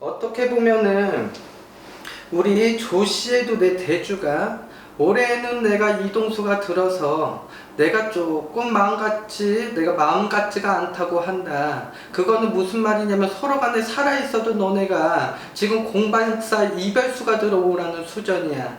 어떻게 보면은 우리 조씨에도 내 대주가 올해는 내가 이동수가 들어서 내가 조금 내가 마음 같지가 않다고 한다. 그거는 무슨 말이냐면 서로 간에 살아있어도 너네가 지금 공반사 이별수가 들어오라는 수준이야.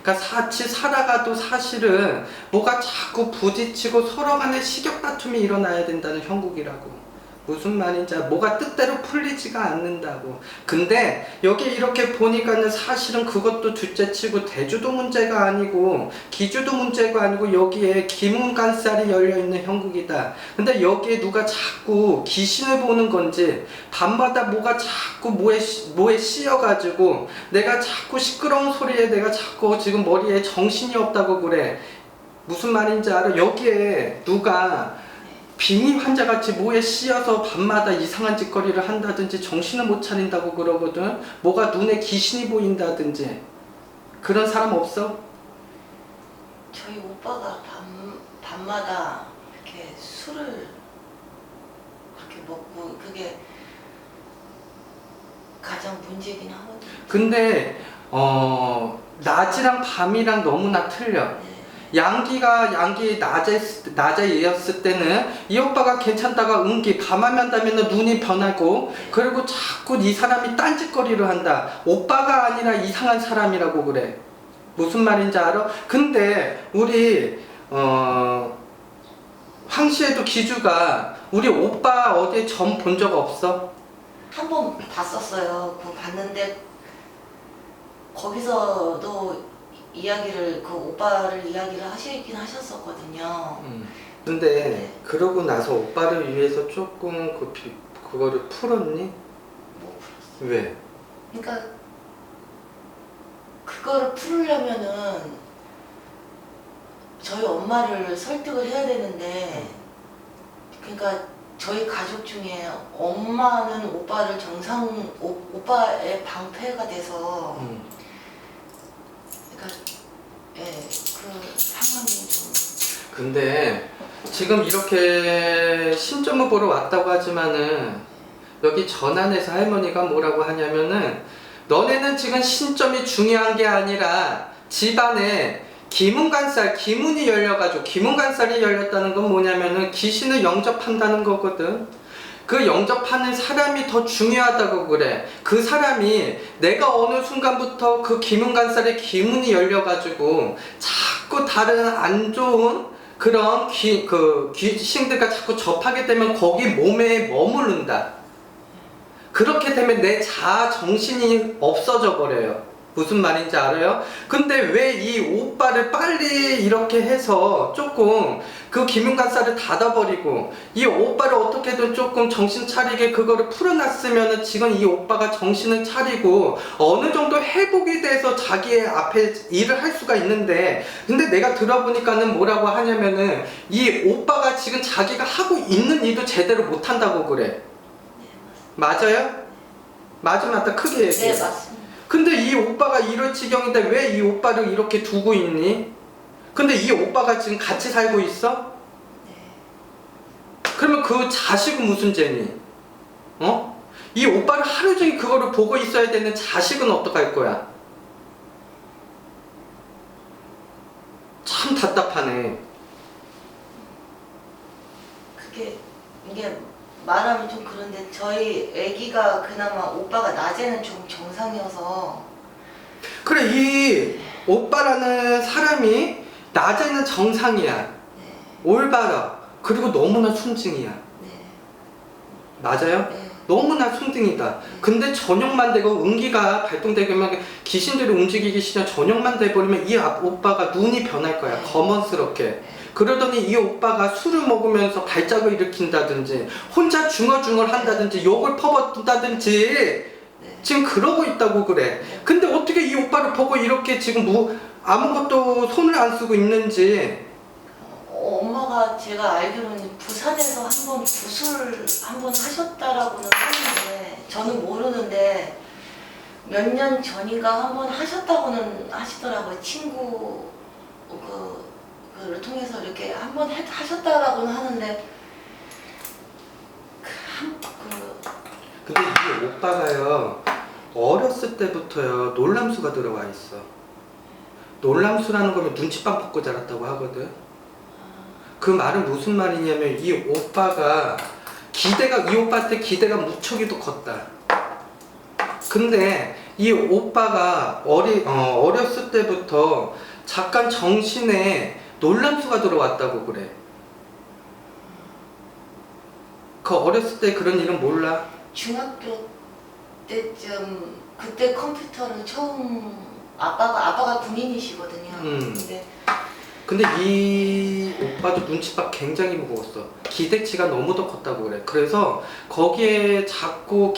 그러니까 같이 살아가도 사실은 뭐가 자꾸 부딪히고 서로 간에 식욕다툼이 일어나야 된다는 형국이라고. 무슨 말인지 뭐가 뜻대로 풀리지가 않는다고. 근데 여기 이렇게 보니까는 사실은 그것도 둘째치고 대주도 문제가 아니고 기주도 문제가 아니고 여기에 기문간살이 열려있는 형국이다. 근데 여기에 누가 자꾸 귀신을 보는 건지 밤마다 뭐가 자꾸 뭐에 씌여가지고 내가 자꾸 시끄러운 소리에 내가 자꾸 지금 머리에 정신이 없다고 그래. 무슨 말인지 알아? 여기에 누가 빙의 환자같이 뭐에 씌여서 밤마다 이상한 짓거리를 한다든지 정신을 못 차린다고 그러거든. 뭐가 눈에 귀신이 보인다든지. 그런 사람 없어? 저희 오빠가 밤마다 이렇게 술을 그렇게 먹고 그게 가장 문제긴 하거든요. 근데 낮이랑 밤이랑 너무나 틀려. 네. 양기 낮에였을 때는 이 오빠가 괜찮다가 음기 밤하면 한다면 눈이 변하고, 그리고 자꾸 이 사람이 딴짓거리를 한다. 오빠가 아니라 이상한 사람이라고 그래. 무슨 말인지 알아? 근데 우리 황씨에도 기주가 우리 오빠 어디에 점 본 적 없어? 한 번 봤었어요. 그거 봤는데 거기서도 그 오빠를 이야기를 하시긴 하셨었거든요. 근데 네. 그러고 나서 오빠를 위해서 조금 그거를 풀었니? 뭐 풀었어. 왜? 그러니까 그거를 풀으려면은 저희 엄마를 설득을 해야 되는데, 그러니까 저희 가족 중에 엄마는 오빠를 오빠의 방패가 돼서 그러니까 그 상황이 좀. 근데 지금 이렇게 신점을 보러 왔다고 하지만은 여기 전안에서 할머니가 뭐라고 하냐면은 너네는 지금 신점이 중요한 게 아니라 집안에 기문이 열려가지고, 기문간살이 열렸다는 건 뭐냐면은 귀신을 영접한다는 거거든. 그 영접하는 사람이 더 중요하다고 그래. 그 사람이 내가 어느 순간부터 그 기문간살에 기문이 열려가지고 자꾸 다른 안 좋은 그런 귀신들과 자꾸 접하게 되면 거기 몸에 머무른다. 그렇게 되면 내 자아 정신이 없어져 버려요. 무슨 말인지 알아요? 근데 왜 이 오빠를 빨리 이렇게 해서 조금 그 기문간살을 닫아버리고 이 오빠를 어떻게든 조금 정신 차리게 그거를 풀어놨으면 지금 이 오빠가 정신을 차리고 어느 정도 회복이 돼서 자기의 앞에 일을 할 수가 있는데, 근데 내가 들어보니까는 뭐라고 하냐면은 이 오빠가 지금 자기가 하고 있는 일도 제대로 못한다고 그래. 맞아요? 맞다 크게 얘기해. 네, 맞습니다. 근데 이 오빠가 이럴 지경인데 왜 이 오빠를 이렇게 두고 있니? 근데 이 오빠가 지금 같이 살고 있어? 네. 그러면 그 자식은 무슨 죄니? 이 오빠를 하루 종일 그거를 보고 있어야 되는 자식은 어떡할 거야? 참 답답하네. 이게 말하면 좀 그런데 저희 애기가 그나마 오빠가 낮에는 좀 정상이어서. 그래, 이 오빠라는 사람이 낮에는 정상이야. 네. 올바라. 그리고 너무나 순증이야. 네. 맞아요? 네. 너무나 순증이다. 근데 저녁만 되고 은기가 발동되면 귀신들이 움직이기 시작 저녁만 돼버리면 이 오빠가 눈이 변할 거야. 검은스럽게. 그러더니 이 오빠가 술을 먹으면서 발작을 일으킨다든지 혼자 중얼중얼 한다든지 욕을 퍼붓는다든지 지금 그러고 있다고 그래. 근데 어떻게 이 오빠를 보고 이렇게 지금 아무것도 손을 안 쓰고 있는지. 엄마가 제가 알기로는 부산에서 한번 구술 한번 하셨다라고는 하는데 저는 모르는데 몇 년 전인가 한번 하셨다고는 하시더라고요. 친구 그를 통해서 이렇게 한번 하셨다라고는 하는데 근데 이 오빠가요, 어렸을 때부터요 놀람수가 들어와 있어. 놀람수라는 거면 눈치빵 벗고 자랐다고 하거든. 그 말은 무슨 말이냐면 이 오빠가 이 오빠한테 기대가 무척이도 컸다. 근데 이 오빠가 어렸을 때부터 잠깐 정신에 놀람수가 들어왔다고 그래. 그 어렸을 때 그런 일은 몰라? 중학교 때쯤 그때 컴퓨터를 처음 아빠가 군인이시거든요. 근데 이 오빠도 눈치밥 굉장히 무거웠어. 기대치가 너무도 컸다고 그래. 그래서 거기에 자꾸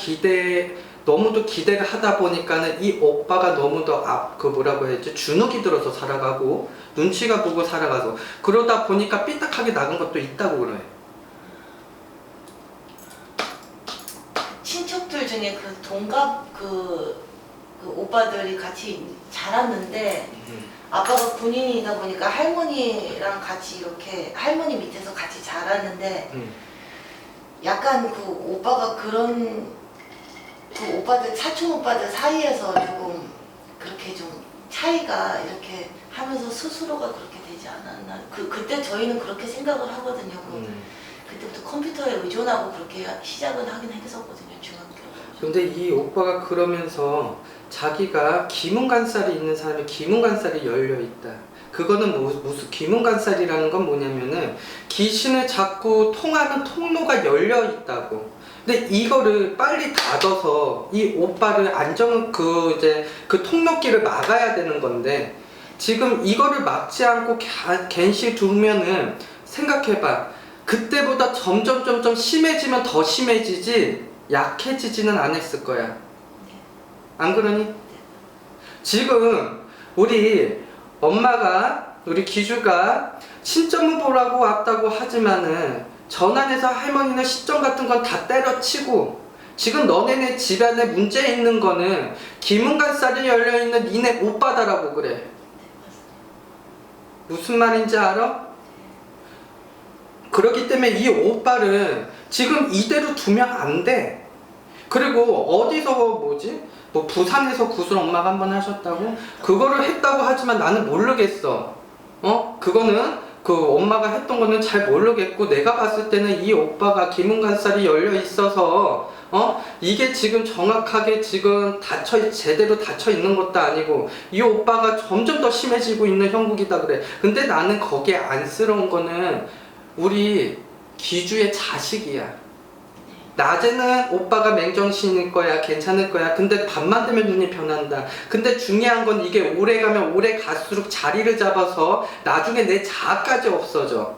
너무도 기대를 하다 보니까는 이 오빠가 너무도 그 뭐라고 해야지, 주눅이 들어서 살아가고 눈치가 보고 살아가서 그러다 보니까 삐딱하게 나간 것도 있다고 그래. 친척들 중에 그 동갑 그 오빠들이 같이 자랐는데 아빠가 군인이다 보니까 할머니랑 같이 이렇게 할머니 밑에서 같이 자랐는데 약간 그 오빠가 그런 그 오빠들 사촌 오빠들 사이에서 조금 그렇게 좀 차이가 이렇게 하면서 스스로가 그렇게 되지 않았나. 그때 저희는 그렇게 생각을 하거든요. 그때부터 컴퓨터에 의존하고 그렇게 시작은 하긴 했었거든요, 중학교. 근데 이 오빠가 그러면서 자기가 기문간살이 있는 사람이 기문간살이 열려있다. 그거는 무슨 기문간살이라는 건 뭐냐면은 귀신을 자꾸 통하는 통로가 열려있다고. 근데 이거를 빨리 닫아서 이 오빠를 그 통로길을 막아야 되는 건데 지금 이거를 막지 않고 갠시 두면은 생각해봐. 그때보다 점점 심해지면 더 심해지지 약해지지는 않았을 거야. 안 그러니? 지금 우리 엄마가 우리 기주가 신점을 보라고 왔다고 하지만은 전환해서 할머니는 시점 같은 건 다 때려치고 지금 너네네 집안에 문제 있는 거는 기문간살이 열려있는 니네 오빠다라고 그래. 무슨 말인지 알아? 그렇기 때문에 이 오빠를 지금 이대로 두면 안 돼. 그리고 어디서 뭐 부산에서 구슬 엄마가 한번 하셨다고? 그거를 했다고 하지만 나는 모르겠어. 그거는 그 엄마가 했던 거는 잘 모르겠고 내가 봤을 때는 이 오빠가 기문간살이 열려 있어서 이게 지금 정확하게 지금 제대로 닫혀 있는 것도 아니고 이 오빠가 점점 더 심해지고 있는 형국이다 그래. 근데 나는 거기에 안쓰러운 거는 우리 기주의 자식이야. 낮에는 오빠가 맹정신일 거야, 괜찮을 거야. 근데 밤만 되면 눈이 변한다. 근데 중요한 건 이게 오래 가면 오래 갈수록 자리를 잡아서 나중에 내 자아까지 없어져.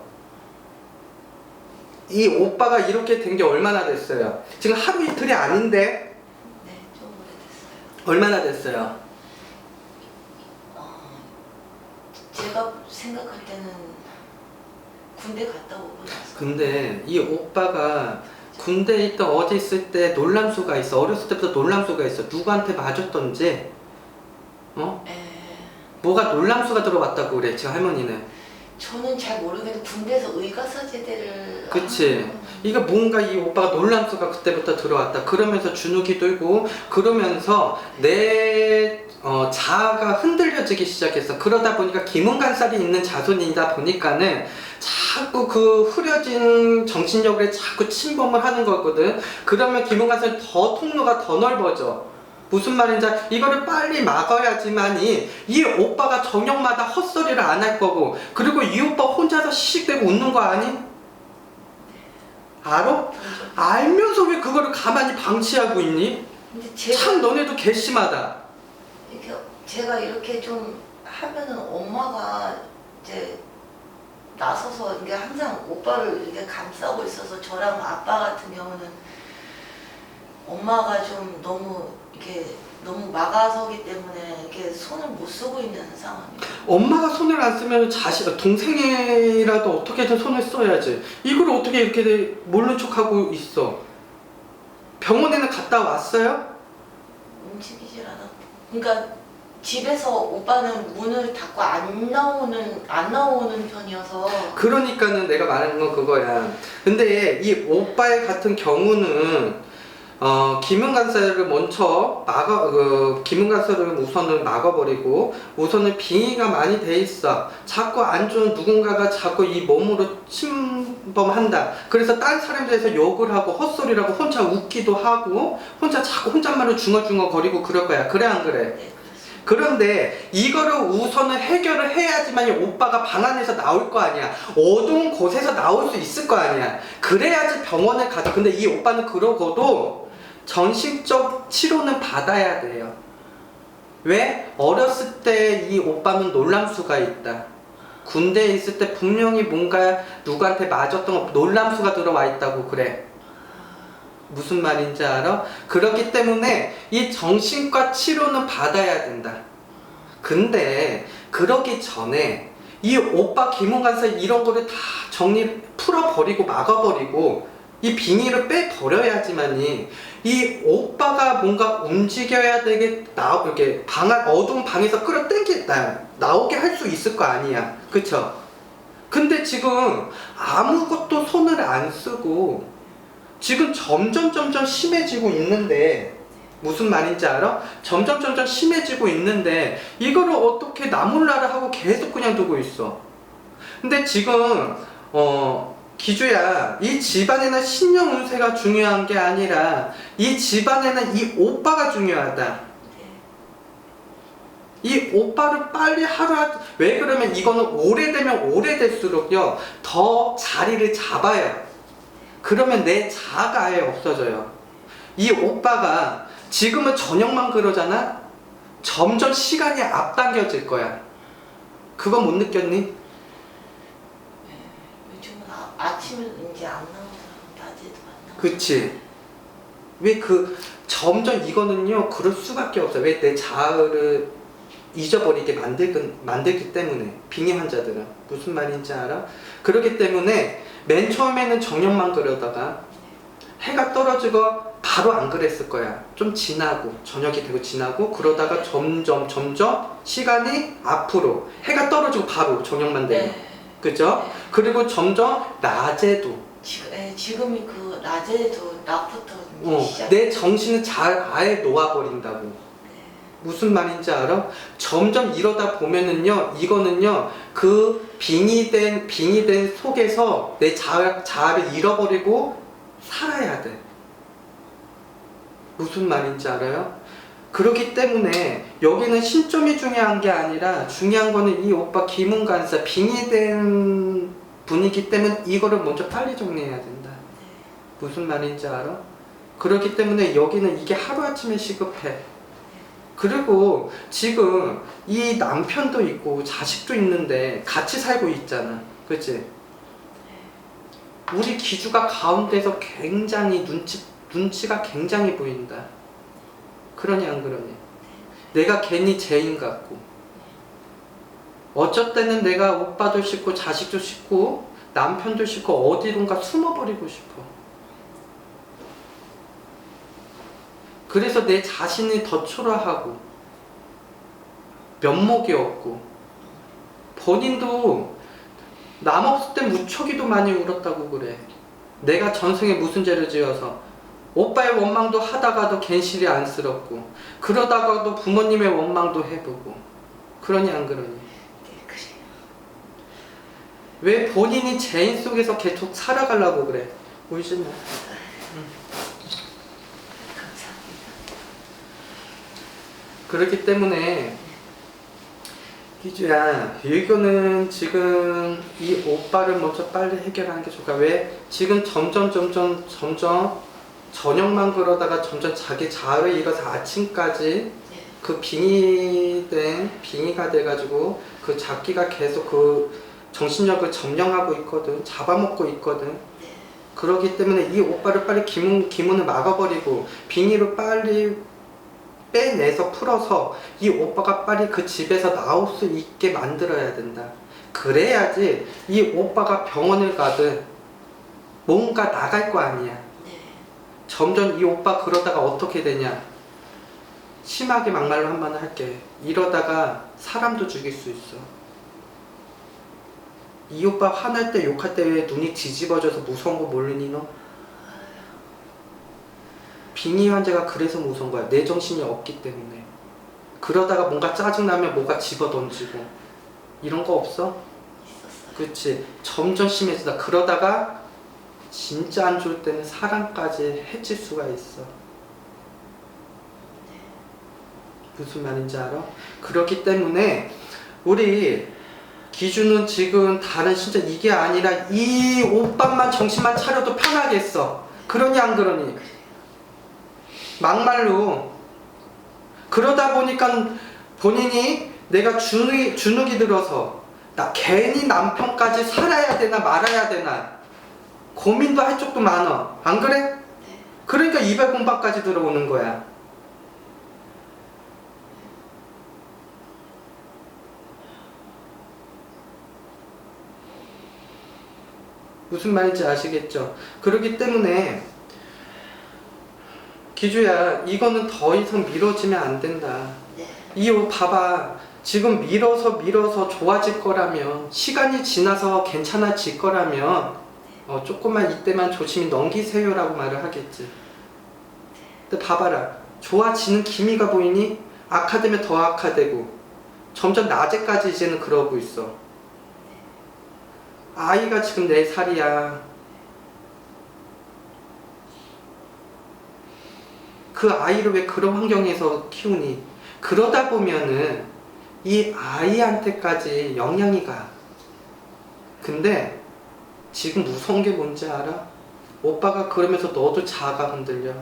이 오빠가 이렇게 된 게 얼마나 됐어요? 지금 하루 이틀이 아닌데? 네, 좀 오래됐어요. 얼마나 됐어요? 제가 생각할 때는 군대 갔다 오고 나서. 근데 이 오빠가 군대에 있던 어디 있을 때 놀람수가 있어. 어렸을 때부터 놀람수가 있어. 누구한테 맞았던지 뭐가 놀람수가 들어왔다고 그래 지금 할머니는. 저는 잘 모르겠는데 군대에서 의가사제대를. 그치. 이거 뭔가 이 오빠가 놀람수가 그때부터 들어왔다. 그러면서 주눅이 들고 그러면서 내 자아가 흔들려지기 시작했어. 그러다 보니까 기문간살이 있는 자손이다 보니까는 자꾸 그 흐려진 정신력에 자꾸 침범을 하는 거거든. 그러면 기문간살이 통로가 더 넓어져. 무슨 말인지 이거를 빨리 막아야지만이 이 오빠가 저녁마다 헛소리를 안 할 거고 그리고 이 오빠 혼자서 씩대고 웃는 거 아니? 알아? 알면서 왜 그거를 가만히 방치하고 있니? 근데 참 너네도 괘씸하다. 이렇게 제가 이렇게 좀 하면은 엄마가 이제 나서서 이게 항상 오빠를 이렇게 감싸고 있어서 저랑 아빠 같은 경우는 엄마가 좀 너무 너무 막아서기 때문에 이렇게 손을 못 쓰고 있는 상황이에요. 엄마가 손을 안 쓰면 동생이라도 어떻게든 손을 써야지. 이걸 어떻게 이렇게 모른 척하고 있어? 병원에는 갔다 왔어요? 움직이질 않았고. 그러니까 집에서 오빠는 문을 닫고 안 나오는 편이어서. 그러니까는 내가 말하는 건 그거야. 근데 이 오빠의 같은 경우는 기문간사를 먼저 기문간사를 우선은 막아버리고, 우선은 빙의가 많이 돼 있어. 자꾸 안 좋은 누군가가 자꾸 이 몸으로 침범한다. 그래서 딴 사람에 대해서 욕을 하고 헛소리를 하고 혼자 웃기도 하고 혼자 자꾸 혼잣말로 중얼중얼 거리고 그럴 거야. 그래 안 그래? 네, 그렇습니다. 그런데 이거를 우선은 해결을 해야지만 이 오빠가 방 안에서 나올 거 아니야. 어두운 곳에서 나올 수 있을 거 아니야. 그래야지 병원에 가죠. 근데 이 오빠는 그러고도 정신적 치료는 받아야 돼요. 왜? 어렸을 때 이 오빠는 놀람수가 있다. 군대에 있을 때 분명히 뭔가 누구한테 맞았던 놀람수가 들어와 있다고 그래. 무슨 말인지 알아? 그렇기 때문에 이 정신과 치료는 받아야 된다. 근데 그러기 전에 이 오빠 기문간사 이런 거를 다 풀어버리고 막아버리고 이 빙의를 빼버려야지만이 이 오빠가 뭔가 움직여야 되겠다. 이렇게 어두운 방에서 끌어당겼다 나오게 할 수 있을 거 아니야. 그쵸? 근데 지금 아무것도 손을 안 쓰고 지금 점점 심해지고 있는데, 무슨 말인지 알아? 점점 심해지고 있는데 이거를 어떻게 나 몰라라 하고 계속 그냥 두고 있어. 근데 지금 기주야, 이 집안에는 신령 운세가 중요한 게 아니라 이 집안에는 이 오빠가 중요하다. 이 오빠를 빨리 왜 그러면 이거는 오래되면 오래될수록요 더 자리를 잡아요. 그러면 내 자아가 아예 없어져요. 이 오빠가 지금은 저녁만 그러잖아? 점점 시간이 앞당겨질 거야. 그거 못 느꼈니? 네, 요즘은 아침에 이제 안 나오더라고. 낮에도 안 나오고. 그치? 왜 점점 이거는요, 그럴 수밖에 없어. 왜 내 자아를 잊어버리게 만들기 때문에. 빙의 환자들은. 무슨 말인지 알아? 그렇기 때문에 맨 처음에는 정력만 그러다가 해가 떨어지고 바로 안 그랬을 거야. 좀 지나고, 저녁이 되고 지나고, 그러다가 점점 시간이 앞으로, 해가 떨어지고 바로 저녁만 되고. 네. 그죠? 네. 그리고 점점 낮에도 지금이 그 낮에도 낮부터 시작. 내 정신을 아예 놓아버린다고. 무슨 말인지 알아? 점점 이러다 보면은요, 이거는요, 그 빙의된 속에서 내 자아를 잃어버리고 살아야 돼. 무슨 말인지 알아요? 그렇기 때문에 여기는 신점이 중요한 게 아니라 중요한 거는 이 오빠 기문간사 빙의된 분이기 때문에 이거를 먼저 빨리 정리해야 된다. 무슨 말인지 알아? 그렇기 때문에 여기는 이게 하루아침에 시급해. 그리고 지금 이 남편도 있고 자식도 있는데 같이 살고 있잖아. 그치? 우리 기주가 가운데서 굉장히 눈치가 굉장히 보인다. 그러니 안 그러니? 내가 괜히 죄인 같고, 어쩔 때는 내가 오빠도 싫고 자식도 싫고 남편도 싫고 어디론가 숨어버리고 싶어. 그래서 내 자신이 더 초라하고 면목이 없고, 본인도 남 없을 때 무척이도 많이 울었다고 그래. 내가 전생에 무슨 죄를 지어서 오빠의 원망도 하다가도 괜시리 안쓰럽고, 그러다가도 부모님의 원망도 해보고. 그러니 안 그러니? 네, 그래요. 왜 본인이 죄인 속에서 계속 살아가려고 그래? 울지 마. 감사합니다. 그렇기 때문에 기주야, 이거는 지금 이 오빠를 먼저 빨리 해결하는 게 좋을까? 왜? 지금 점점 저녁만 그러다가 점점 자기 자아를 잃어서 아침까지 네. 그 빙의가 돼가지고 그 자기가 계속 그 정신력을 점령하고 있거든. 잡아먹고 있거든. 네. 그렇기 때문에 이 오빠를 빨리 기문을 막아버리고 빙의를 빨리 빼내서 풀어서 이 오빠가 빨리 그 집에서 나올 수 있게 만들어야 된다. 그래야지 이 오빠가 병원을 가든 뭔가 나갈 거 아니야. 네. 점점 이 오빠 그러다가 어떻게 되냐, 심하게 막말로 한 번 할게. 이러다가 사람도 죽일 수 있어. 이 오빠 화날 때 욕할 때 왜 눈이 뒤집어져서 무서운 거 모르니 너? 빙의 환자가 그래서 무서운 거야. 내 정신이 없기 때문에. 그러다가 뭔가 짜증나면 뭐가 집어던지고 이런 거 없어? 있었어요. 그렇지. 점점 심해지다. 그러다가 진짜 안 좋을 때는 사람까지 해칠 수가 있어. 무슨 말인지 알아? 그렇기 때문에 우리 기준은 지금 다른 진짜 이게 아니라 이 오빠만 정신만 차려도 편하겠어. 그러니 안 그러니? 막말로. 그러다 보니까 본인이 내가 주눅이 들어서 나 괜히 남편까지 살아야 되나 말아야 되나 고민도 할 쪽도 많아. 안 그래? 네. 그러니까 이별 공방까지 들어오는 거야. 무슨 말인지 아시겠죠? 그렇기 때문에 기주야, 이거는 더 이상 미뤄지면 안 된다. 네. 이 옷 봐봐. 지금 밀어서 좋아질 거라면, 시간이 지나서 괜찮아질 거라면 조금만 이때만 조심히 넘기세요라고 말을 하겠지. 근데 봐봐라. 좋아지는 기미가 보이니? 악화되면 더 악화되고 점점 낮에까지 이제는 그러고 있어. 아이가 지금 4살이야. 그 아이를 왜 그런 환경에서 키우니? 그러다 보면은 이 아이한테까지 영향이 가. 근데 지금 무서운 게 뭔지 알아? 오빠가 그러면서 너도 자아가 흔들려.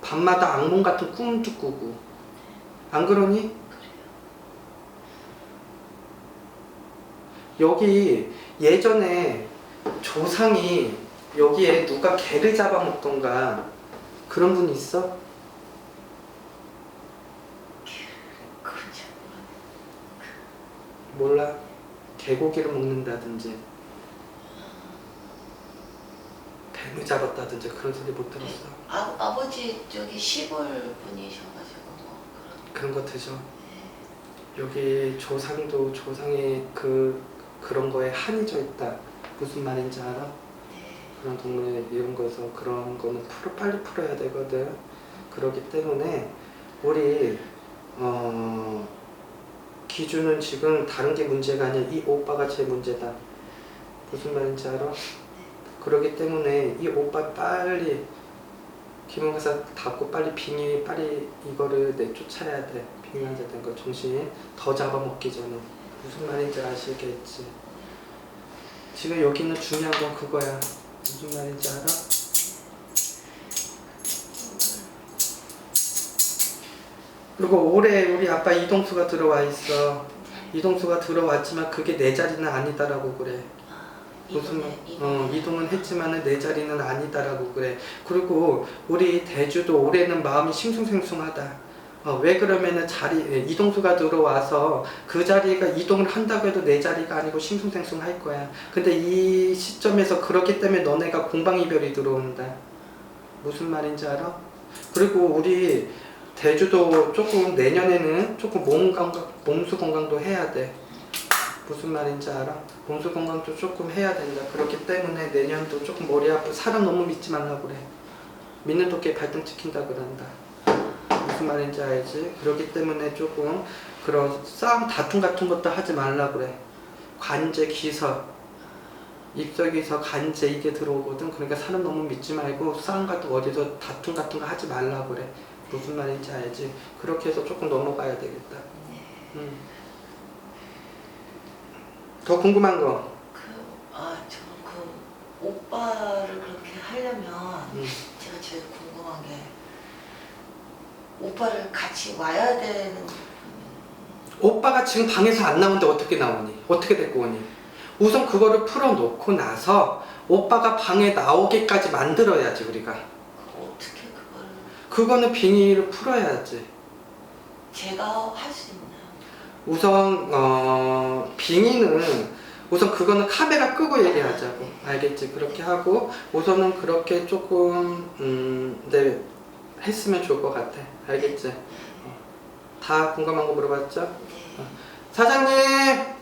밤마다 악몽 같은 꿈도 꾸고. 안 그러니? 여기 예전에 조상이 여기에 누가 개를 잡아먹던가 그런 분 있어? 그렇죠. 몰라. 개고기를 먹는다든지 뱀을 잡았다든지 그런 소리 못 들었어? 아버지 저기 시골 분이셔가지고 뭐 그런 거 드죠. 여기 조상도 조상의 그런 거에 한이 져 있다. 무슨 말인지 알아? 그런 동물 이런 거에서 그런 거는 빨리 풀어야 되거든. 그렇기 때문에 우리 기준은 지금 다른 게 문제가 아니야. 이 오빠가 제일 문제다. 무슨 말인지 알아? 그렇기 때문에 이 오빠 빨리 기문가사 닫고 빨리 빙의 빨리 이거를 내쫓아야 돼. 빙의하자 된 거 정신 더 잡아먹기 전에. 무슨 말인지 아시겠지? 지금 여기 있는 중요한 건 그거야. 무슨 말인지 알아? 그리고 올해 우리 아빠 이동수가 들어와 있어. 이동수가 들어왔지만 그게 내 자리는 아니다라고 그래. 무슨 말? 이동은 했지만은 내 자리는 아니다라고 그래. 그리고 우리 대주도 올해는 마음이 싱숭생숭하다. 왜 그러면은 이동수가 들어와서 그 자리가 이동을 한다고 해도 내 자리가 아니고 싱숭생숭할 거야. 근데 이 시점에서 그렇기 때문에 너네가 공방이별이 들어온다. 무슨 말인지 알아? 그리고 우리 대주도 조금 내년에는 조금 몸수 건강도 해야 돼. 무슨 말인지 알아? 몸수 건강도 조금 해야 된다. 그렇기 때문에 내년도 조금 머리 아프고 사람 너무 믿지 말라고 그래. 믿는 도끼에 발등 찍힌다 그런다. 무슨 말인지 알지? 그렇기 때문에 조금 그런 싸움 다툼 같은 것도 하지 말라고 그래. 관제 기서 입속에서 간제 이게 들어오거든. 그러니까 사람 너무 믿지 말고 싸움 같은 거 어디서 다툼 같은 거 하지 말라고 그래. 무슨 말인지 알지? 그렇게 해서 조금 넘어가야 되겠다. 더 궁금한 거? 저는 그 오빠를 그렇게 하려면 제가 제일 궁금한 게 오빠를 같이 와야 되는. 오빠가 지금 방에서 안 나오는데 어떻게 나오니? 어떻게 데리고 오니? 우선 그거를 풀어놓고 나서 오빠가 방에 나오기까지 만들어야지 우리가. 어떻게 그걸 그거는 빙의를 풀어야지. 제가 할 수 있나요? 우선 빙의는 우선 그거는 카메라 끄고 얘기하자고. 알겠지? 그렇게 하고 우선은 그렇게 조금 네, 했으면 좋을 것 같아. 알겠지? 다 궁금한 거 물어봤죠? 사장님!